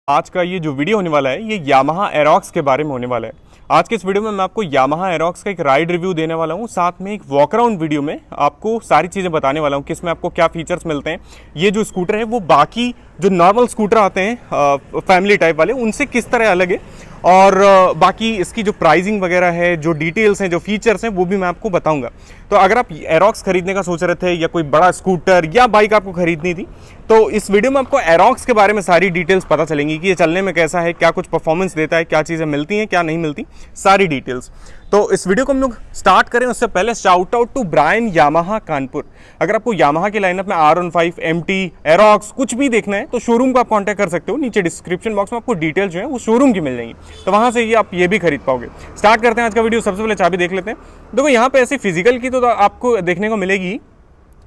आज का ये जो वीडियो होने वाला है ये यामाहा एरोक्स के बारे में होने वाला है। आज के इस वीडियो में मैं आपको यामाहा एरोक्स का एक राइड रिव्यू देने वाला हूँ, साथ में एक वॉक अराउंड वीडियो में आपको सारी चीज़ें बताने वाला हूँ कि इसमें आपको क्या फीचर्स मिलते हैं। ये जो स्कूटर है वो बाकी जो नॉर्मल स्कूटर आते हैं फैमिली टाइप वाले उनसे किस तरह अलग है, और बाकी इसकी जो प्राइसिंग वगैरह है, जो डिटेल्स हैं, जो फीचर्स हैं वो भी मैं आपको बताऊंगा। तो अगर आप एरोक्स खरीदने का सोच रहे थे या कोई बड़ा स्कूटर या बाइक आपको खरीदनी थी तो इस वीडियो में आपको एरोक्स के बारे में सारी डिटेल्स पता चलेंगी कि ये चलने में कैसा है, क्या कुछ परफॉर्मेंस देता है, क्या चीज़ें मिलती हैं, क्या नहीं मिलती, सारी डिटेल्स। तो इस वीडियो को हम लोग स्टार्ट करें उससे पहले shout out to Brian Yamaha Kanpur. अगर आपको यामाहा के लाइनअप में R15, MT, एरोक्स कुछ भी देखना है तो शोरूम को आप कांटेक्ट कर सकते हो। नीचे डिस्क्रिप्शन बॉक्स में आपको डिटेल जो है वो शोरूम की मिल जाएंगी, तो वहां से ये आप ये भी खरीद पाओगे। स्टार्ट करते हैं आज का वीडियो। सबसे पहले चाबी देख लेते हैं। देखो यहाँ पे ऐसे फिजिकल की तो आपको देखने को मिलेगी,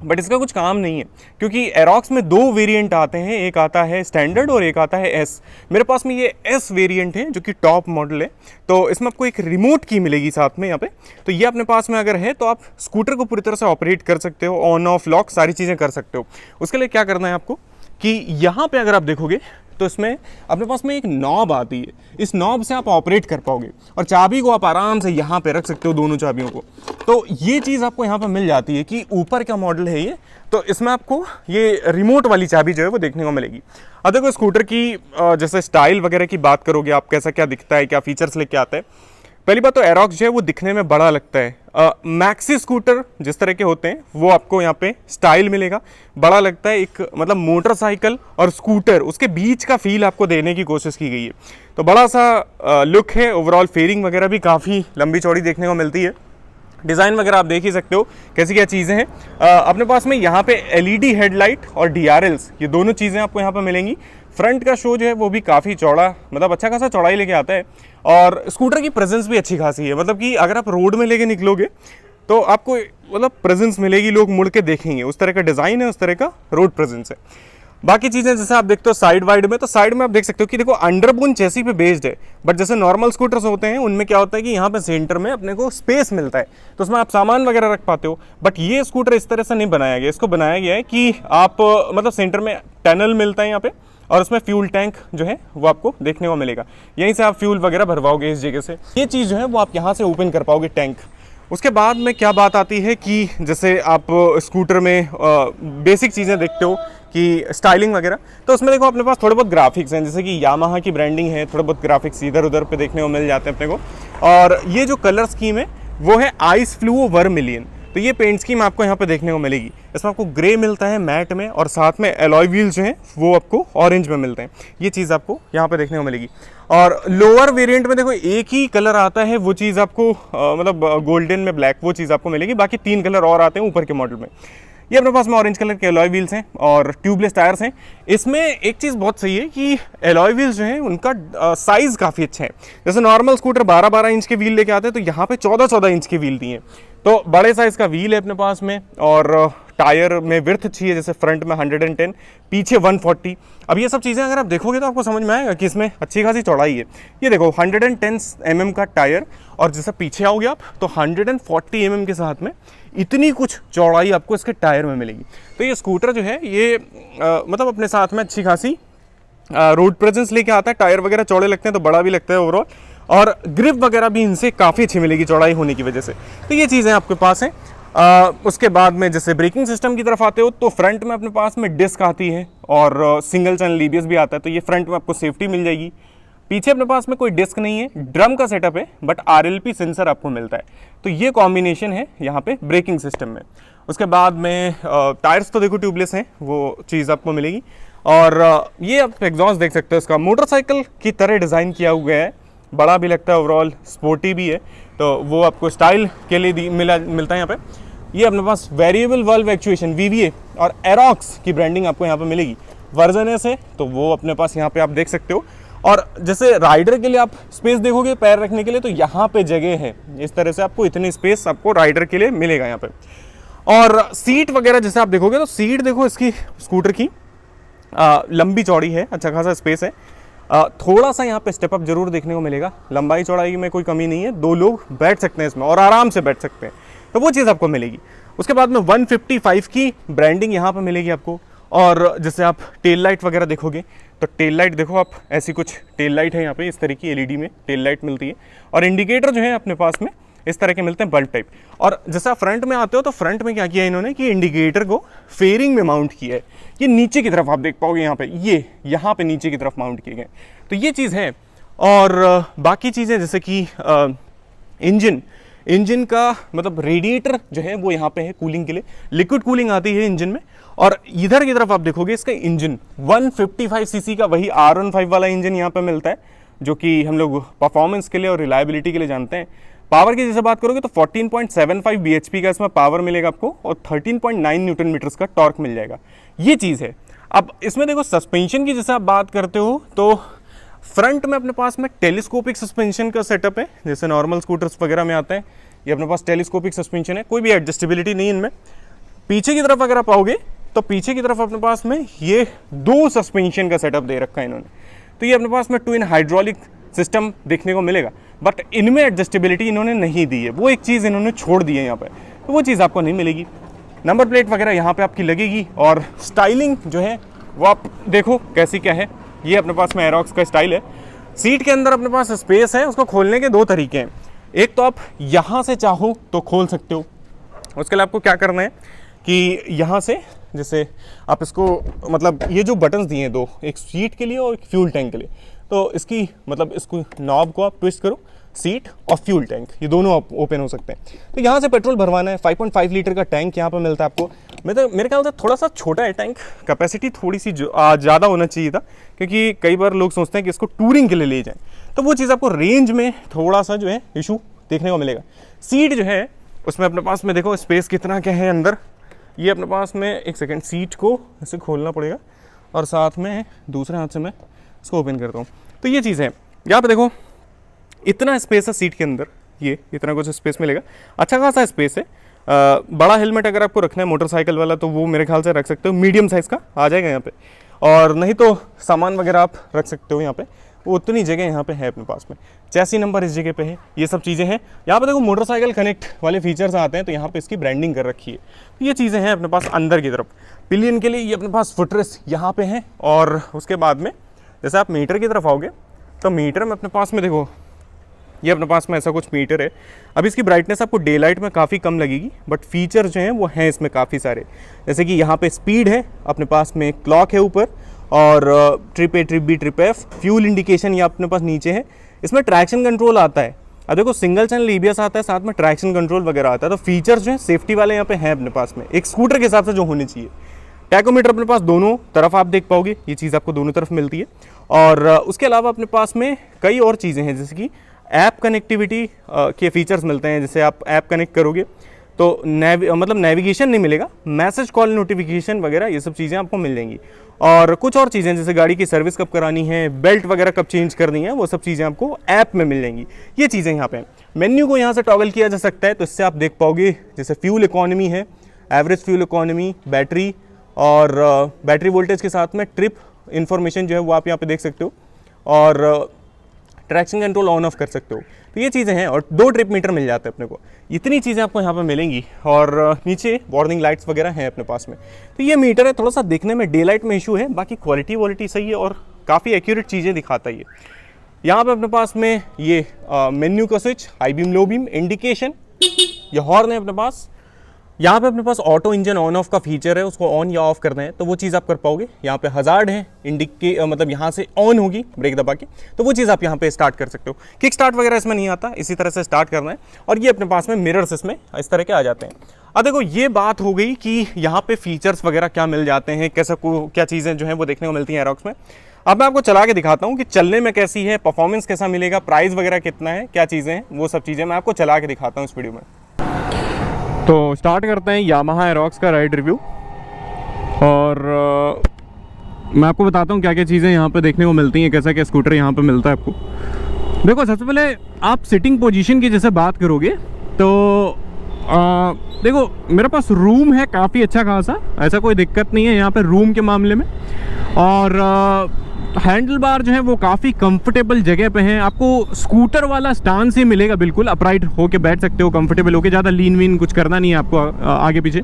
बट इसका कुछ काम नहीं है क्योंकि एरोक्स में दो वेरिएंट आते हैं, एक आता है स्टैंडर्ड और एक आता है एस। मेरे पास में ये एस वेरिएंट है जो कि टॉप मॉडल है, तो इसमें आपको एक रिमोट की मिलेगी साथ में यहाँ पे। तो ये अपने पास में अगर है तो आप स्कूटर को पूरी तरह से ऑपरेट कर सकते हो, ऑन ऑफ लॉक सारी चीज़ें कर सकते हो। उसके लिए क्या करना है आपको कि यहाँ पे अगर आप देखोगे तो इसमें अपने पास में एक नॉब आती है, इस नॉब से आप ऑपरेट कर पाओगे और चाबी को आप आराम से यहाँ पे रख सकते हो, दोनों चाबियों को। तो ये चीज़ आपको यहाँ पे मिल जाती है कि ऊपर का मॉडल है ये, तो इसमें आपको ये रिमोट वाली चाबी जो है वो देखने को मिलेगी। अब देखो स्कूटर की जैसे स्टाइल वगैरह की बात करोगे आप, कैसा क्या दिखता है, क्या फीचर्स लेके आता है। पहली बात तो एरोक्स जो है वो दिखने में बड़ा लगता है। मैक्सी स्कूटर जिस तरह के होते हैं वो आपको यहाँ पे स्टाइल मिलेगा, बड़ा लगता है। एक मतलब मोटरसाइकिल और स्कूटर उसके बीच का फील आपको देने की कोशिश की गई है, तो बड़ा सा लुक है। ओवरऑल फेयरिंग वगैरह भी काफ़ी लंबी चौड़ी देखने को मिलती है। डिज़ाइन वगैरह आप देख ही सकते हो कैसी क्या चीज़ें हैं। अपने पास में यहाँ पे LED हेडलाइट और DRLs ये दोनों चीज़ें आपको यहाँ पे मिलेंगी। फ्रंट का शो जो है वो भी काफ़ी चौड़ा, मतलब अच्छा खासा चौड़ाई लेके आता है, और स्कूटर की प्रेजेंस भी अच्छी खासी है। मतलब कि अगर आप रोड में लेके निकलोगे तो आपको मतलब प्रेजेंस मिलेगी, लोग मुड़ के देखेंगे, उस तरह का डिज़ाइन है, उस तरह का रोड प्रेजेंस है। बाकी चीज़ें जैसे आप देखते हो साइड वाइड में, तो साइड में आप देख सकते हो कि देखो अंडरबोन चेसी पे बेस्ड है, बट जैसे नॉर्मल स्कूटर्स होते हैं उनमें क्या होता है कि यहाँ पे सेंटर में अपने को स्पेस मिलता है, तो उसमें आप सामान वगैरह रख पाते हो। बट ये स्कूटर इस तरह से नहीं बनाया गया, इसको बनाया गया है कि आप मतलब सेंटर में टनल मिलता है यहाँ पे, और उसमें फ्यूल टैंक जो है वो आपको देखने को मिलेगा। यहीं से आप फ्यूल वगैरह भरवाओगे इस जगह से, ये चीज़ जो है वो आप यहाँ से ओपन कर पाओगे टैंक। उसके बाद में क्या बात आती है कि जैसे आप स्कूटर में बेसिक चीज़ें देखते हो कि स्टाइलिंग वगैरह, तो उसमें देखो अपने पास थोड़े बहुत ग्राफिक्स हैं, जैसे कि यामाहा की ब्रांडिंग है, थोड़े बहुत ग्राफिक्स इधर उधर पे देखने को मिल जाते हैं अपने को। और ये जो कलर स्कीम है वो है आइस फ्लू वर्मिलियन, तो ये पेंट स्कीम आपको यहाँ पे देखने को मिलेगी। इसमें आपको ग्रे मिलता है मैट में, और साथ में एलॉय व्हील्स जो हैं वो आपको ऑरेंज में मिलते हैं। ये चीज़ आपको यहाँ पे देखने को मिलेगी। और लोअर वेरिएंट में देखो एक ही कलर आता है, वो चीज़ आपको मतलब गोल्डन में ब्लैक, वो चीज़ आपको मिलेगी। बाकी 3 कलर और आते हैं ऊपर के मॉडल में। ये अपने पास में ऑरेंज कलर के एलॉय व्हील्स हैं और ट्यूबलेस टायर्स हैं। इसमें एक चीज़ बहुत सही है कि एलॉय व्हील्स जो हैं उनका साइज़ काफ़ी अच्छा है। जैसे नॉर्मल स्कूटर 12-12 इंच के व्हील लेके आते हैं, तो यहाँ पे 14-14 इंच के व्हील दिए हैं, तो बड़े साइज़ का व्हील है अपने पास में। और टायर में विड्थ अच्छी है, जैसे फ्रंट में 110, पीछे 140। अब ये सब चीज़ें अगर आप देखोगे तो आपको समझ में आएगा कि इसमें अच्छी खासी चौड़ाई है। ये देखो 110 mm का टायर, और जैसे पीछे आओगे आप तो 140 mm के साथ में इतनी कुछ चौड़ाई आपको इसके टायर में मिलेगी। तो ये स्कूटर जो है ये मतलब अपने साथ में अच्छी खासी रोड प्रेजेंस लेके आता है। टायर वगैरह चौड़े लगते हैं तो बड़ा भी लगता है ओवरऑल, और ग्रिप वगैरह भी इनसे काफ़ी अच्छी मिलेगी चौड़ाई होने की वजह से। तो ये चीज़ें आपके पास हैं। उसके बाद में जैसे ब्रेकिंग सिस्टम की तरफ आते हो तो फ्रंट में अपने पास में डिस्क आती है और सिंगल चैनल ABS भी आता है, तो ये फ्रंट में आपको सेफ्टी मिल जाएगी। पीछे अपने पास में कोई डिस्क नहीं है, ड्रम का सेटअप है, बट RLP सेंसर आपको मिलता है, तो ये कॉम्बिनेशन है यहाँ पे ब्रेकिंग सिस्टम में। उसके बाद में टायर्स तो देखो ट्यूबलेस हैं, वो चीज़ आपको मिलेगी। और ये आप एग्जॉस्ट देख सकते हो, इसका मोटरसाइकिल की तरह डिज़ाइन किया हुआ है, बड़ा भी लगता है, ओवरऑल स्पोर्टी भी है, तो वो आपको स्टाइल के लिए मिलता है यहाँ पे। ये अपने पास वेरिएबल वाल्व एक्चुएशन VVA और एरोक्स की ब्रांडिंग आपको यहाँ पे मिलेगी। वर्जन एस है तो वो अपने पास यहाँ पे आप देख सकते हो। और जैसे राइडर के लिए आप स्पेस देखोगे पैर रखने के लिए, तो यहाँ पे जगह है, इस तरह से आपको इतनी स्पेस आपको राइडर के लिए मिलेगा यहाँ पे। और सीट वगैरह जैसे आप देखोगे तो सीट देखो इसकी स्कूटर की लंबी चौड़ी है, अच्छा खासा स्पेस है। थोड़ा सा यहाँ पे स्टेप अप जरूर देखने को मिलेगा, लंबाई चौड़ाई में कोई कमी नहीं है, 2 लोग बैठ सकते हैं इसमें और आराम से बैठ सकते हैं, तो वो चीज़ आपको मिलेगी। उसके बाद में 155 की ब्रांडिंग यहाँ पे मिलेगी आपको, और जैसे आप टेल लाइट वगैरह देखोगे तो टेल लाइट देखो आप, ऐसी कुछ टेल लाइट है यहाँ पे, इस तरह की एलईडी में टेल लाइट मिलती है। और इंडिकेटर जो है अपने पास में इस तरह के मिलते हैं बल्ब टाइप। और जैसे आप फ्रंट में आते हो तो फ्रंट में क्या किया है इन्होंने कि इंडिकेटर को फेयरिंग में माउंट किया है। ये नीचे की तरफ आप देख पाओगे यहाँ पे, ये यहाँ पे नीचे की तरफ माउंट किए गए, तो ये चीज़ है। और बाकी चीज़ें जैसे कि इंजन का मतलब रेडिएटर जो है वो यहाँ पे है कूलिंग के लिए, लिक्विड कूलिंग आती है इंजन में। और इधर की तरफ आप देखोगे इसका इंजन 155 सीसी का वही R15 वाला इंजन यहाँ पे मिलता है, जो कि हम लोग परफॉर्मेंस के लिए और रिलायबिलिटी के लिए जानते हैं। पावर की जैसे बात करोगे तो 14.75 bhp का इसमें पावर मिलेगा आपको, और 13.9 न्यूटन मीटर्स का टॉर्क मिल जाएगा। ये चीज़ है। अब इसमें देखो सस्पेंशन की जैसे आप बात करते हो तो फ्रंट में अपने पास में टेलीस्कोपिक सस्पेंशन का सेटअप है, जैसे नॉर्मल स्कूटर्स वगैरह में आता है। ये अपने पास टेलीस्कोपिक सस्पेंशन है, कोई भी एडजस्टेबिलिटी नहीं इनमें। पीछे की तरफ अगर आप आओगे तो पीछे की तरफ अपने पास में ये 2 सस्पेंशन का सेटअप दे रखा है इन्होंने। तो ये अपने पास में ट्विन हाइड्रोलिक सिस्टम देखने को मिलेगा, बट इनमें एडजस्टेबिलिटी इन्होंने नहीं दी है, वो एक चीज़ इन्होंने छोड़ दी है यहाँ पे, तो वो चीज़ आपको नहीं मिलेगी। नंबर प्लेट वगैरह यहाँ पे आपकी लगेगी, और स्टाइलिंग जो है वो आप देखो कैसी क्या है। ये अपने पास में एरोक्स का स्टाइल है। सीट के अंदर अपने पास स्पेस है, उसको खोलने के 2 तरीके हैं। एक तो आप यहाँ से चाहो तो खोल सकते हो, उसके लिए आपको क्या करना है कि यहाँ से जैसे आप इसको मतलब ये जो बटन्स दिए हैं 2, एक सीट के लिए और एक फ्यूल टैंक के लिए, तो इसकी मतलब इसको नॉब को आप ट्विस्ट करो, सीट और फ्यूल टैंक ये दोनों आप ओपन हो सकते हैं। तो यहाँ से पेट्रोल भरवाना है, 5.5 लीटर का टैंक यहाँ पे मिलता है आपको। मेरे ख्याल से थोड़ा सा छोटा है टैंक, कैपेसिटी थोड़ी सी ज़्यादा होना चाहिए था, क्योंकि कई बार लोग सोचते हैं कि इसको टूरिंग के लिए ले जाएं, तो वो चीज़ आपको रेंज में थोड़ा सा जो है इशू देखने को मिलेगा। सीट जो है उसमें अपने पास में देखो स्पेस कितना क्या है अंदर। ये अपने पास में एक सेकेंड, सीट को ऐसे खोलना पड़ेगा और साथ में दूसरे हाथ से मैं इसको ओपन करता हूँ। तो ये चीज़ है, यहाँ पे देखो इतना स्पेस है सीट के अंदर, ये इतना कुछ स्पेस मिलेगा, अच्छा खासा स्पेस है। बड़ा हेलमेट अगर आपको रखना है मोटरसाइकिल वाला तो वो मेरे ख्याल से रख सकते हो, मीडियम साइज़ का आ जाएगा यहाँ पे। और नहीं तो सामान वगैरह आप रख सकते हो यहाँ पे, वो उतनी जगह यहाँ पे है अपने पास में। चैसी नंबर इस जगह पे है, ये सब चीज़ें हैं। यहाँ पे देखो मोटरसाइकिल कनेक्ट वाले फीचर्स आते हैं, तो यहाँ पे इसकी ब्रांडिंग कर रखी है। तो ये चीज़ें हैं अपने पास अंदर की तरफ। पिलियन के लिए ये अपने पास फुटरेस्ट यहाँ पे है। और उसके बाद में जैसे आप मीटर की तरफ आओगे तो मीटर में अपने पास में देखो ये अपने पास में ऐसा कुछ मीटर है। अब इसकी ब्राइटनेस आपको डे लाइट में काफ़ी कम लगेगी, बट फीचर जो हैं वो हैं इसमें काफ़ी सारे, जैसे कि यहाँ पे स्पीड है, अपने पास में क्लॉक है ऊपर, और trip A, trip B, trip F, fuel indication ये अपने पास नीचे है। इसमें ट्रैक्शन कंट्रोल आता है। अब देखो सिंगल चैनल EBS आता है, साथ में ट्रैक्शन कंट्रोल वगैरह आता है, तो फीचर्स जो है सेफ्टी वाले यहाँ पे हैं अपने पास में, एक स्कूटर के हिसाब से जो होने चाहिए। टैकोमीटर अपने पास दोनों तरफ आप देख पाओगे, ये चीज़ आपको दोनों तरफ मिलती है। और उसके अलावा अपने पास में कई और चीज़ें हैं, जैसे कि ऐप कनेक्टिविटी के फीचर्स मिलते हैं। जैसे आप ऐप कनेक्ट करोगे तो मतलब नेविगेशन नहीं मिलेगा, मैसेज कॉल नोटिफिकेशन वगैरह ये सब चीज़ें आपको मिल जाएंगी। और कुछ और चीज़ें जैसे गाड़ी की सर्विस कब करानी है, बेल्ट वगैरह कब चेंज करनी है, वो सब चीज़ें आपको ऐप में मिल जाएंगी। ये चीज़ें यहाँ पे हैं। मेन्यू को यहाँ से टॉगल किया जा सकता है, तो इससे आप देख पाओगे जैसे फ्यूल इकोनॉमी है, एवरेज फ्यूल इकोनॉमी, बैटरी, और बैटरी वोल्टेज के साथ में ट्रिप इन्फॉर्मेशन जो है वो आप यहाँ पे देख सकते हो, और ट्रैक्शन कंट्रोल ऑन ऑफ कर सकते हो। तो ये चीज़ें हैं, और 2 ट्रिप मीटर मिल जाते हैं अपने को। इतनी चीज़ें आपको यहाँ पे मिलेंगी, और नीचे वार्निंग लाइट्स वगैरह हैं अपने पास में। तो ये मीटर है, थोड़ा सा देखने में डे लाइट में इशू है, बाकी क्वालिटी सही है और काफ़ी एक्यूरेट चीज़ें दिखाता है ये। यहाँ पे अपने पास में ये मेन्यू का switch, high beam, low beam, indication, ये हॉर्न है अपने पास। यहाँ पे अपने पास ऑटो इंजन ऑन ऑफ का फीचर है, उसको ऑन या ऑफ करना है तो वो चीज़ आप कर पाओगे। यहाँ पे हजार्ड है, मतलब यहाँ से ऑन होगी ब्रेक दबा के, तो वो चीज़ आप यहाँ पे स्टार्ट कर सकते हो। किक स्टार्ट वगैरह इसमें नहीं आता, इसी तरह से स्टार्ट करना है। और ये अपने पास में मिरर्स इसमें इस तरह के आ जाते हैं। अब देखो ये बात हो गई कि यहाँ पे फीचर्स वगैरह क्या मिल जाते हैं, कैसा क्या चीज़ें जो हैं वो देखने को मिलती हैं एरोक्स में। अब मैं आपको चला के दिखाता हूँ कि चलने में कैसी है, परफॉर्मेंस कैसा मिलेगा, प्राइस वगैरह कितना है, क्या चीज़ें हैं, वो सब चीज़ें मैं आपको चला के दिखाता हूँ इस वीडियो में। तो स्टार्ट करते हैं यामाहा एरोक्स का राइड रिव्यू, और मैं आपको बताता हूँ क्या क्या चीज़ें यहाँ पे देखने को मिलती हैं, कैसा क्या स्कूटर यहाँ पे मिलता है आपको। देखो सबसे पहले आप सिटिंग पोजीशन की जैसे बात करोगे तो देखो मेरे पास रूम है काफ़ी अच्छा खासा, ऐसा कोई दिक्कत नहीं है यहाँ पे रूम के मामले में। और हैंडल बार जो है वो काफ़ी कंफर्टेबल जगह पे हैं, आपको स्कूटर वाला स्टांस ही मिलेगा, बिल्कुल अपराइट होके बैठ सकते हो कंफर्टेबल होके, ज़्यादा लीन वीन कुछ करना नहीं है आपको आगे पीछे।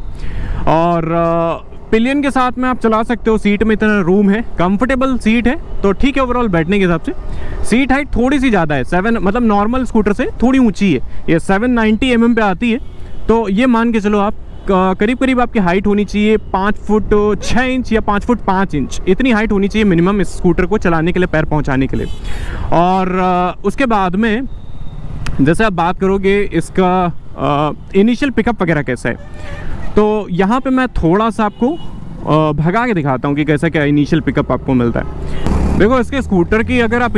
और पिलियन के साथ में आप चला सकते हो, सीट में इतना रूम है, कंफर्टेबल सीट है, तो ठीक है ओवरऑल बैठने के हिसाब से। सीट हाइट थोड़ी सी ज़्यादा है, 7 मतलब नॉर्मल स्कूटर से थोड़ी ऊंची है, ये 790 mm पे आती है। तो ये मान के चलो आप करीब करीब आपकी हाइट होनी चाहिए 5 फुट 6 इंच या 5 फुट 5 इंच, इतनी हाइट होनी चाहिए मिनिमम इस स्कूटर को चलाने के लिए, पैर पहुँचाने के लिए। और उसके बाद में जैसे आप बात करोगे इसका इनिशियल पिकअप वगैरह कैसा है, तो यहाँ पे मैं थोड़ा सा आपको भगा के दिखाता हूँ कि कैसा क्या इनिशियल पिकअप आपको मिलता है। देखो इसके स्कूटर की अगर आप